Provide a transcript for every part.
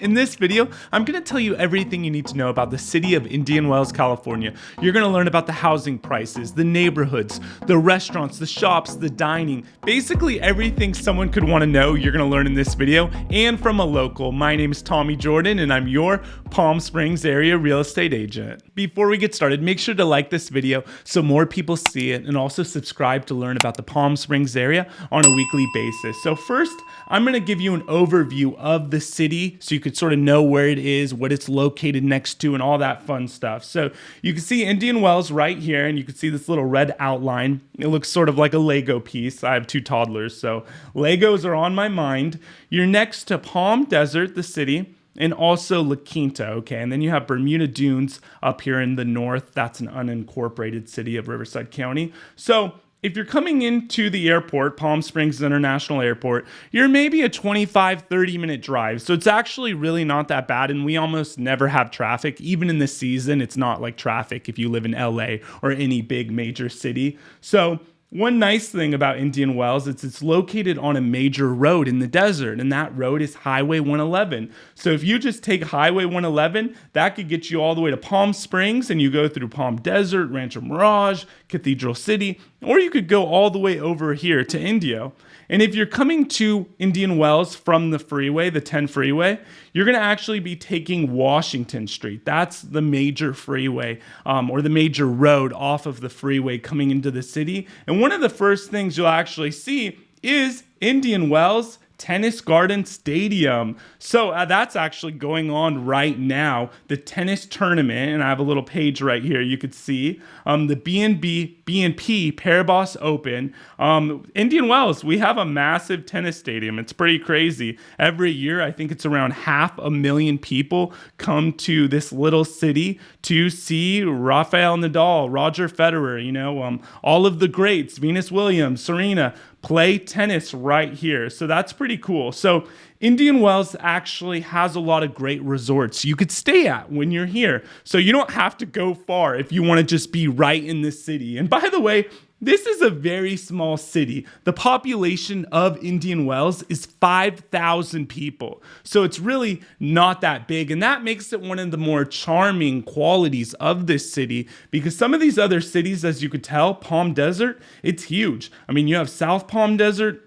In this video, I'm going to tell you everything you need to know about the city of Indian Wells, California. You're going to learn about the housing prices, the neighborhoods, the restaurants, the shops, the dining, basically everything someone could want to know you're going to learn in this video, and from a local. My name is Tommy Jordan, and I'm your Palm Springs area real estate agent. Before we get started, make sure to like this video so more people see it, and also subscribe to learn about the Palm Springs area on a weekly basis. So first, I'm going to give you an overview of the city so you could sort of know where it is, what it's located next to, and all that fun stuff. So you can see Indian Wells right here, and you can see this little red outline. It looks sort of like a Lego piece. I have two toddlers, so Legos are on my mind. You're next to Palm Desert, the city, and also La Quinta, okay? And then you have Bermuda Dunes up here in the north. That's an unincorporated city of Riverside County. So if you're coming into the airport, Palm Springs International Airport, you're maybe a 25-30 minute drive. So it's actually really not that bad, and we almost never have traffic. Even in the season, it's not like traffic if you live in LA or any big major city. So one nice thing about Indian Wells is it's located on a major road in the desert, and that road is Highway 111. So if you just take Highway 111, that could get you all the way to Palm Springs, and you go through Palm Desert, Rancho Mirage, Cathedral City, or you could go all the way over here to Indio. And if you're coming to Indian Wells from the freeway, the 10 freeway, you're going to actually be taking Washington Street. That's the major freeway or the major road off of the freeway coming into the city. And one of the first things you'll actually see is Indian Wells Tennis Garden Stadium. So that's actually going on right now, the tennis tournament, and I have a little page right here you could see, the BNP Paribas Open. Indian Wells, we have a massive tennis stadium. It's pretty crazy. Every year, I think it's around 500,000 people come to this little city to see Rafael Nadal, Roger Federer, all of the greats, Venus Williams, Serena, play tennis right here. So that's pretty cool. So Indian Wells actually has a lot of great resorts you could stay at when you're here. So you don't have to go far if you want to just be right in the city. And by the way, this is a very small city. The population of Indian Wells is 5,000 people. So it's really not that big. And that makes it one of the more charming qualities of this city, because some of these other cities, as you could tell, Palm Desert, it's huge. I mean, you have South Palm Desert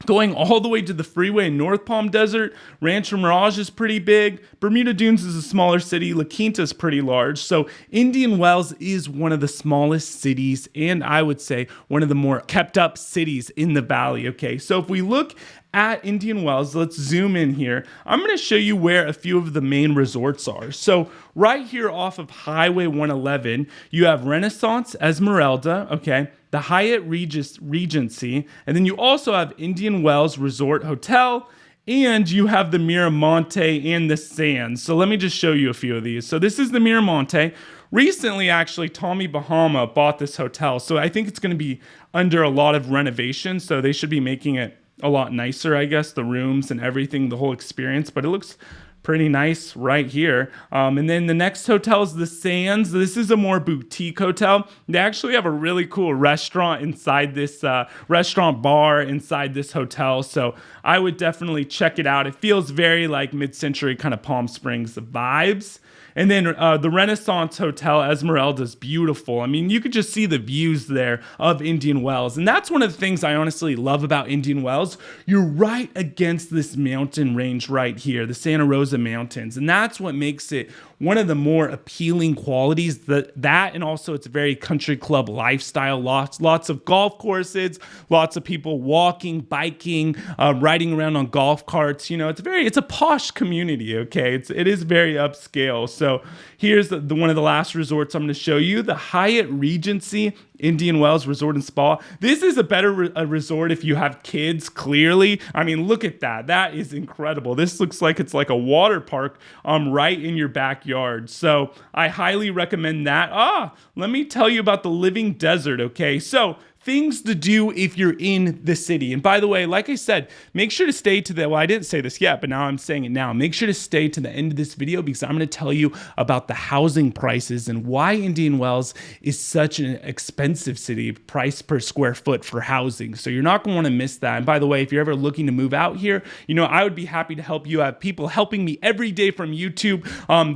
going all the way to the freeway in North Palm Desert. Rancho Mirage is pretty big. Bermuda Dunes is a smaller city. La Quinta is pretty large. So Indian Wells is one of the smallest cities, and I would say one of the more kept up cities in the valley. Okay, so if we look at Indian Wells, let's zoom in here. I'm going to show you where a few of the main resorts are. So right here off of Highway 111, you have Renaissance Esmeralda, okay, the Hyatt Regency, and then you also have Indian Wells Resort Hotel, and you have the Miramonte and the Sands. So let me just show you a few of these. So this is the Miramonte. Recently, actually, Tommy Bahama bought this hotel, so I think it's going to be under a lot of renovation, so they should be making it a lot nicer, I guess, the rooms and everything, the whole experience, but it looks pretty nice right here. And then the next hotel is the Sands. This is a more boutique hotel. They actually have a really cool restaurant inside this restaurant bar inside this hotel. So I would definitely check it out. It feels very like mid-century kind of Palm Springs vibes. And then the Renaissance Hotel Esmeralda is beautiful. I mean, you could just see the views there of Indian Wells. And that's one of the things I honestly love about Indian Wells. You're right against this mountain range right here, the Santa Rosa Mountains. And that's what makes it one of the more appealing qualities, that and also it's a very country club lifestyle, lots of golf courses, lots of people walking, biking, riding around on golf carts. It's a posh community, okay? It is very upscale. So here's the one of the last resorts I'm going to show you, the Hyatt Regency Indian Wells Resort and Spa. This is a better resort if you have kids, clearly. I mean, look at that. That is incredible. This looks like it's like a water park right in your backyard. So I highly recommend that. Let me tell you about the Living Desert, okay? So things to do if you're in the city. And by the way, like I said, make sure to stay to the, well, I didn't say this yet, but now I'm saying it now. Make sure to stay to the end of this video because I'm going to tell you about the housing prices and why Indian Wells is such an expensive city, price per square foot for housing. So you're not going to want to miss that. And by the way, if you're ever looking to move out here, I would be happy to help you. I have people helping me every day from YouTube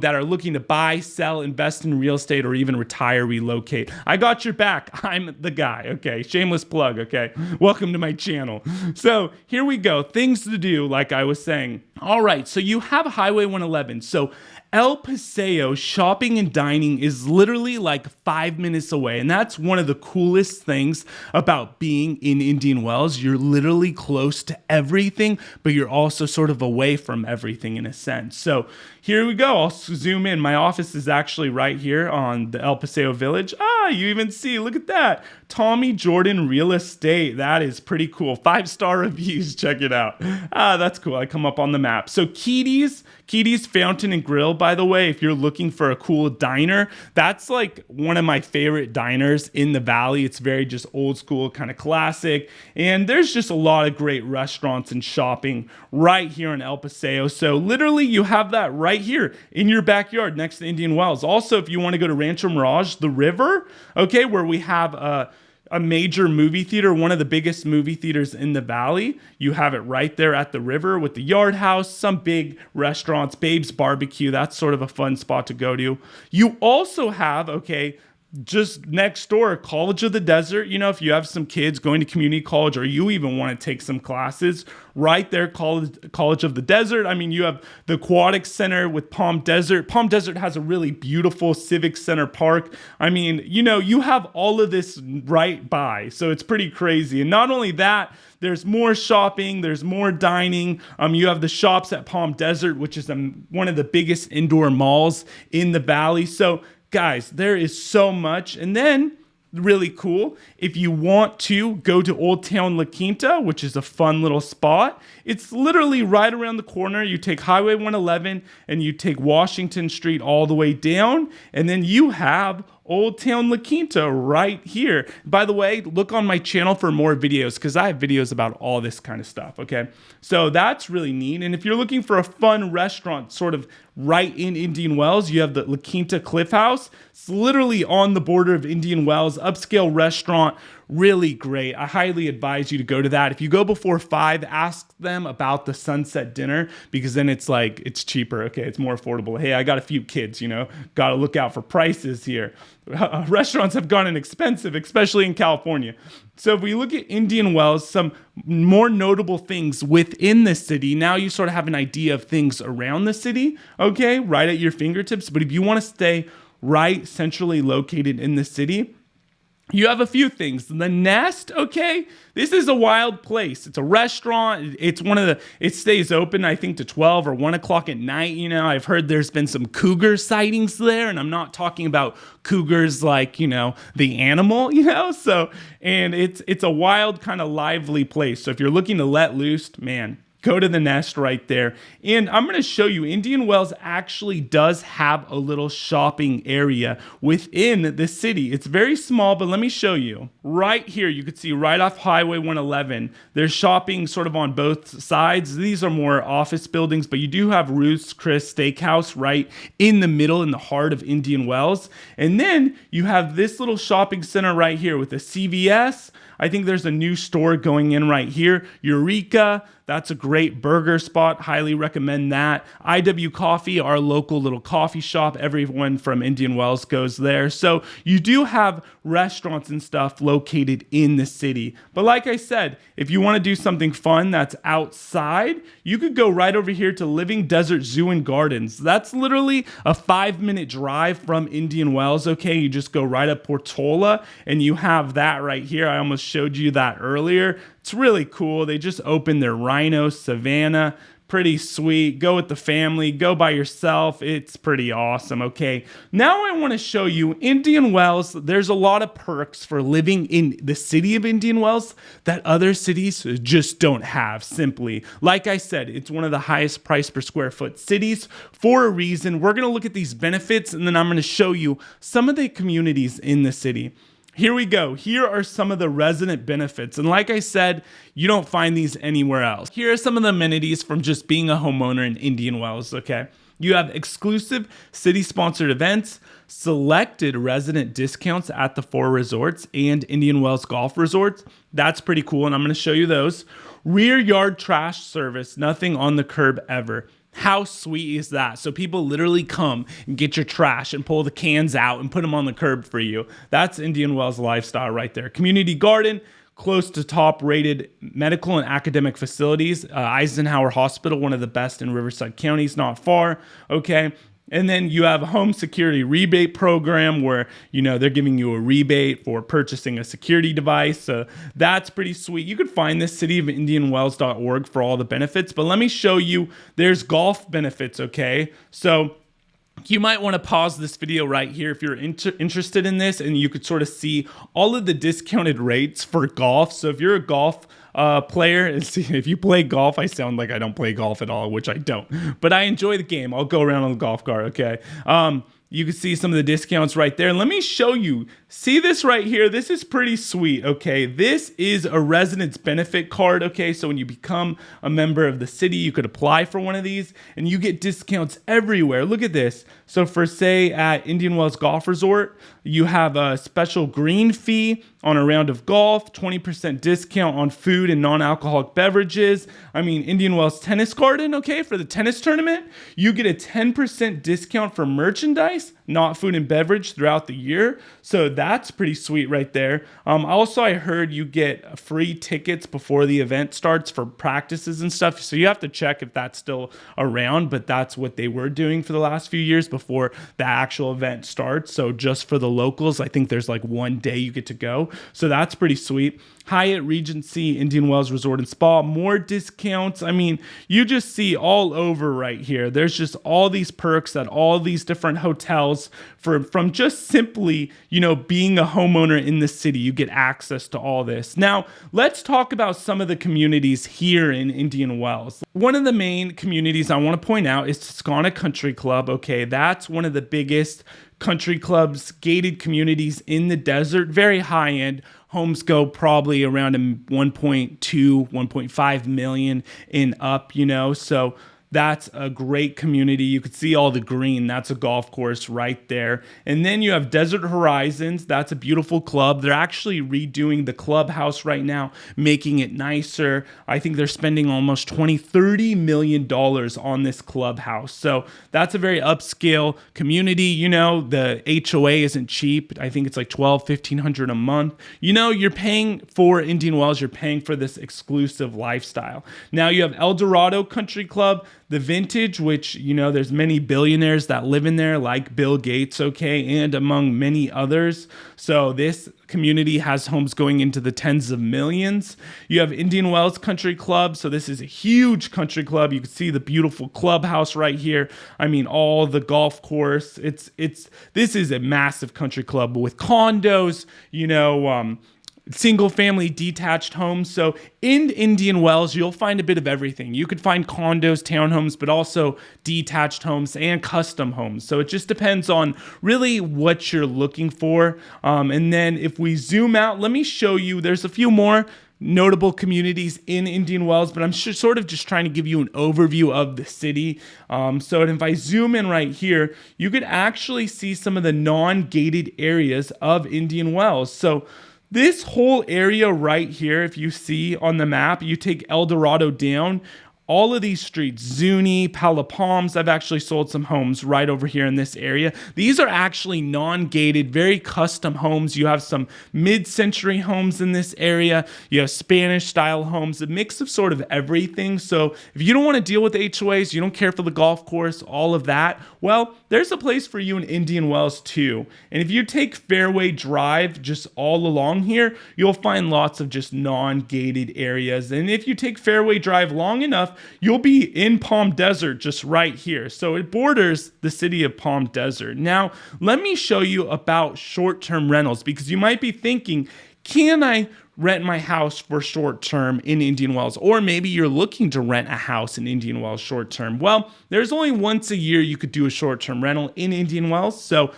that are looking to buy, sell, invest in real estate, or even retire, relocate. I got your back. I'm the guy. Okay. Shameless plug. Okay. Welcome to my channel. So here we go. Things to do, like I was saying. All right. So you have Highway 111. So El Paseo shopping and dining is literally like 5 minutes away. And that's one of the coolest things about being in Indian Wells. You're literally close to everything, but you're also sort of away from everything in a sense. So here we go. I'll zoom in. My office is actually right here on the El Paseo Village. You even see, look at that. Tommy Jordan Real Estate. That is pretty cool. 5-star reviews. Check it out. That's cool. I come up on the map. So Keaty's Fountain and Grill, by the way, if you're looking for a cool diner, that's like one of my favorite diners in the valley. It's very just old school, kind of classic. And there's just a lot of great restaurants and shopping right here in El Paseo. So literally you have that right here in your backyard next to Indian Wells. Also, if you want to go to Rancho Mirage, the river, okay, where we have a major movie theater, one of the biggest movie theaters in the valley. You have it right there at the river with the Yard House, some big restaurants, Babe's Barbecue. That's sort of a fun spot to go to. You also have, just next door, College of the Desert. If you have some kids going to community college or you even want to take some classes, right there, College of the Desert. I mean, you have the Aquatic Center with Palm Desert. Palm Desert has a really beautiful civic center park. I mean, you have all of this right by. So it's pretty crazy. And not only that, there's more shopping, there's more dining. You have the shops at Palm Desert, which is one of the biggest indoor malls in the valley. So guys, there is so much. And then, really cool, if you want to go to Old Town La Quinta, which is a fun little spot, it's literally right around the corner. You take Highway 111 and you take Washington Street all the way down, and then you have Old Town La Quinta right here. By the way, look on my channel for more videos because I have videos about all this kind of stuff, okay? So that's really neat. And if you're looking for a fun restaurant sort of right in Indian Wells, you have the La Quinta Cliff House. It's literally on the border of Indian Wells, upscale restaurant, really great. I highly advise you to go to that. If you go before 5, ask them about the sunset dinner because then it's cheaper. Okay, it's more affordable. Hey, I got a few kids, got to look out for prices here. Restaurants have gotten expensive, especially in California. So if we look at Indian Wells, some more notable things within the city, now you sort of have an idea of things around the city, okay, right at your fingertips. But if you want to stay right centrally located in the city, you have a few things. The Nest, okay, this is a wild place. It's a restaurant. It's it stays open, I think, to 12 or 1 o'clock at night. I've heard there's been some cougar sightings there, and I'm not talking about cougars like, the animal, so, and it's a wild kind of lively place. So if you're looking to let loose, man, go to the Nest right there. And I'm going to show you, Indian Wells actually does have a little shopping area within the city. It's very small, but let me show you. Right here, you can see right off Highway 111, there's shopping sort of on both sides. These are more office buildings, but you do have Ruth's Chris Steakhouse right in the middle, in the heart of Indian Wells. And then you have this little shopping center right here with a CVS. I think there's a new store going in right here. Eureka, that's a great burger spot. Highly recommend that. IW Coffee, our local little coffee shop. Everyone from Indian Wells goes there. So you do have restaurants and stuff located in the city. But like I said, if you want to do something fun that's outside, you could go right over here to Living Desert Zoo and Gardens. That's literally a 5-minute drive from Indian Wells. Okay, you just go right up Portola and you have that right here. I almost showed you that earlier. It's really cool. They just opened their Rhino Savannah. Pretty sweet. Go with the family. Go by yourself. It's pretty awesome. Okay. Now I want to show you Indian Wells. There's a lot of perks for living in the city of Indian Wells that other cities just don't have, simply. Like I said, it's one of the highest price per square foot cities for a reason. We're going to look at these benefits and then I'm going to show you some of the communities in the city. here we go. Here are some of the resident benefits. And like I said, you don't find these anywhere else. Here are some of the amenities from just being a homeowner in Indian Wells, okay? You have exclusive city-sponsored events, selected resident discounts at the 4 resorts and Indian Wells Golf Resorts. That's pretty cool, and I'm going to show you those. Rear yard trash service, nothing on the curb ever. How sweet is that? So people literally come and get your trash and pull the cans out and put them on the curb for you. That's Indian Wells lifestyle right there. Community garden, close to top-rated medical and academic facilities. Eisenhower Hospital, one of the best in Riverside County, is not far, okay? And then you have a home security rebate program where, they're giving you a rebate for purchasing a security device. So that's pretty sweet. You could find this cityofindianwells.org for all the benefits, but let me show you, there's golf benefits, okay? So you might want to pause this video right here if you're interested in this, and you could sort of see all of the discounted rates for golf. So if you're a golf player, and see, if you play golf, I sound like I don't play golf at all, which I don't, but I enjoy the game. I'll go around on the golf cart, okay? You can see some of the discounts right there. And let me show you. See this right here? This is pretty sweet, okay? This is a residence benefit card, okay? So when you become a member of the city, you could apply for one of these and you get discounts everywhere. Look at this. So for, say, at Indian Wells Golf Resort, you have a special green fee on a round of golf, 20% discount on food and non-alcoholic beverages. I mean, Indian Wells Tennis Garden, okay, for the tennis tournament, you get a 10% discount for merchandise, not food and beverage, throughout the year. So that's pretty sweet right there. Also, I heard you get free tickets before the event starts for practices and stuff. So you have to check if that's still around, but that's what they were doing for the last few years before the actual event starts. So just for the locals, I think there's like one day you get to go. So that's pretty sweet. Hyatt Regency Indian Wells Resort and Spa, more discounts. I mean, you just see all over right here. There's just all these perks at all these different hotels from just simply, being a homeowner in the city. You get access to all this. Now, let's talk about some of the communities here in Indian Wells. One of the main communities I want to point out is Toscana Country Club. Okay, that's one of the biggest country clubs, gated communities in the desert, very high end. Homes go probably around 1.2, 1.5 million and up, so that's a great community. You could see all the green. That's a golf course right there. And then you have Desert Horizons. That's a beautiful club. They're actually redoing the clubhouse right now, making it nicer. I think they're spending almost $30 million on this clubhouse. So that's a very upscale community. The HOA isn't cheap. I think it's like $1,200-$1,500 a month. You're paying for Indian Wells. You're paying for this exclusive lifestyle. Now you have El Dorado Country Club. The Vintage, which, there's many billionaires that live in there, like Bill Gates, okay, and among many others. So this community has homes going into the tens of millions. You have Indian Wells Country Club. So this is a huge country club. You can see the beautiful clubhouse right here. I mean, all the golf course. This is a massive country club with condos, single family detached homes. So in Indian Wells, you'll find a bit of everything. You could find condos, townhomes, but also detached homes and custom homes. So it just depends on really what you're looking for. And then if we zoom out, let me show you, there's a few more notable communities in Indian Wells, but I'm sort of just trying to give you an overview of the city. So if I zoom in right here, you could actually see some of the non-gated areas of Indian Wells. So this whole area right here, if you see on the map, you take El Dorado down, all of these streets, Zuni, Palo Palms, I've actually sold some homes right over here in this area. These are actually non-gated, very custom homes. You have some mid-century homes in this area. You have Spanish-style homes, a mix of sort of everything. So if you don't want to deal with HOAs, you don't care for the golf course, all of that, well, there's a place for you in Indian Wells too. And if you take Fairway Drive just all along here, you'll find lots of just non-gated areas. And if you take Fairway Drive long enough, you'll be in Palm Desert just right here. So it borders the city of Palm Desert. Now, let me show you about short-term rentals, because you might be thinking, can I rent my house for short-term in Indian Wells? Or maybe you're looking to rent a house in Indian Wells short-term. Well, there's only once a year you could do a short-term rental in Indian Wells. So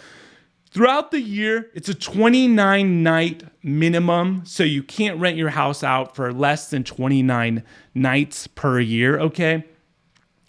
Throughout the year, it's a 29 night minimum. So you can't rent your house out for less than 29 nights per year, okay?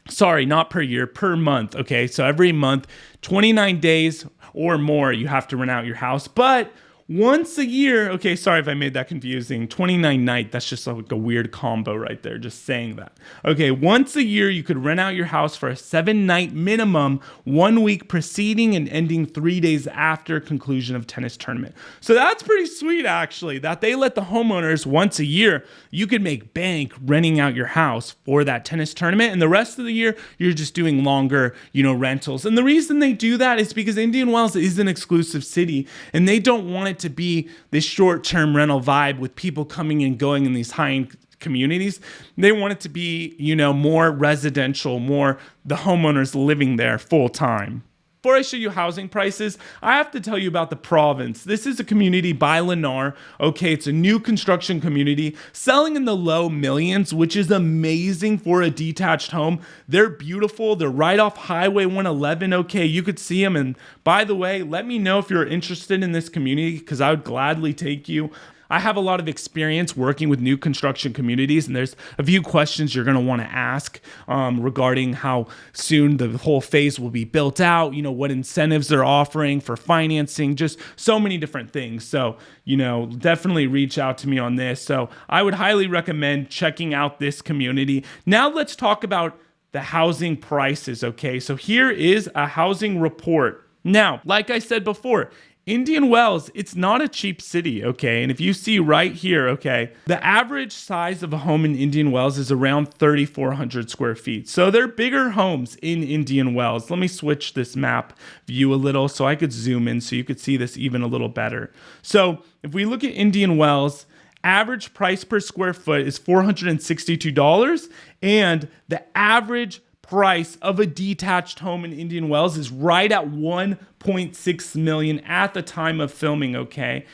Sorry, not per year, per month, okay? So every month, 29 days or more, you have to rent out your house. But once a year, okay, sorry if I made that confusing. 29 night, that's just like a weird combo right there, just saying that. Okay, once a year, you could rent out your house for a 7-night minimum, 1 week preceding and ending 3 days after conclusion of tennis tournament. So that's pretty sweet, actually, that they let the homeowners once a year, you could make bank renting out your house for that tennis tournament. And the rest of the year, you're just doing longer, rentals. And the reason they do that is because Indian Wells is an exclusive city and they don't want it to be this short-term rental vibe with people coming and going in these high-end communities. They want it to be, more residential, more the homeowners living there full time. Before I show you housing prices, I have to tell you about the Province. This is a community by Lennar. Okay, it's a new construction community selling in the low millions, which is amazing for a detached home. They're beautiful. They're right off Highway 111. Okay, you could see them. And by the way, let me know if you're interested in this community because I would gladly take you. I have a lot of experience working with new construction communities, and there's a few questions you're going to want to ask regarding how soon the whole phase will be built out, what incentives they're offering for financing, just so many different things. So, definitely reach out to me on this. So I would highly recommend checking out this community. Now let's talk about the housing prices, okay? So here is a housing report. Now, like I said before, Indian Wells, it's not a cheap city, okay? And if you see right here, okay, the average size of a home in Indian Wells is around 3,400 square feet. So they're bigger homes in Indian Wells. Let me switch this map view a little so I could zoom in so you could see this even a little better. So if we look at Indian Wells, average price per square foot is $462, and the average price of a detached home in Indian Wells is right at 1.6 million at the time of filming, okay?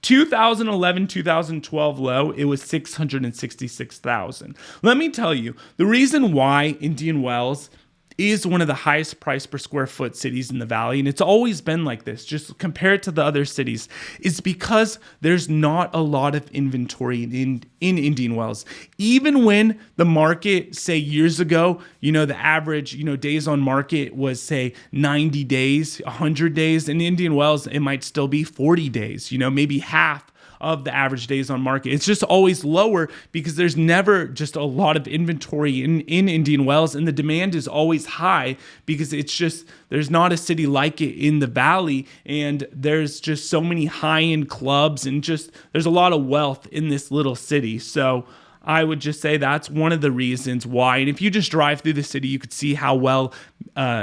2011, 2012 low, it was 666,000. Let me tell you, the reason why Indian Wells is one of the highest price per square foot cities in the valley, and it's always been like this, just compare it to the other cities, is because there's not a lot of inventory in Indian Wells. Even when the market, say years ago, the average, days on market was say 90 days, 100 days, in Indian Wells, it might still be 40 days, maybe half of the average days on market. It's just always lower because there's never just a lot of inventory in Indian Wells, and the demand is always high because it's just, there's not a city like it in the valley, and there's just so many high-end clubs, and just there's a lot of wealth in this little city. So I would just say that's one of the reasons why. And if you just drive through the city, you could see how well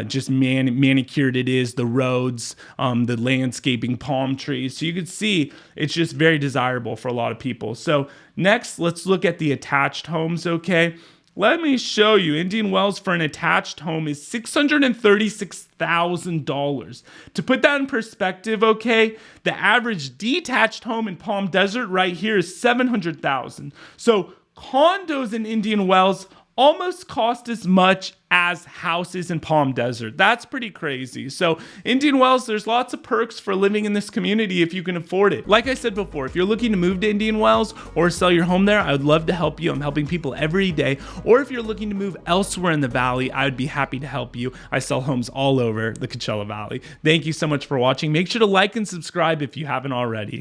just manicured it is, the roads, the landscaping, palm trees. So you could see it's just very desirable for a lot of people. So next, let's look at the attached homes, okay? Let me show you. Indian Wells for an attached home is $636,000. To put that in perspective, okay, the average detached home in Palm Desert right here is $700,000. So condos in Indian Wells almost cost as much as houses in Palm Desert. That's pretty crazy. So Indian Wells, there's lots of perks for living in this community if you can afford it. Like I said before, if you're looking to move to Indian Wells or sell your home there, I would love to help you. I'm helping people every day. Or if you're looking to move elsewhere in the valley, I would be happy to help you. I sell homes all over the Coachella Valley. Thank you so much for watching. Make sure to like and subscribe if you haven't already.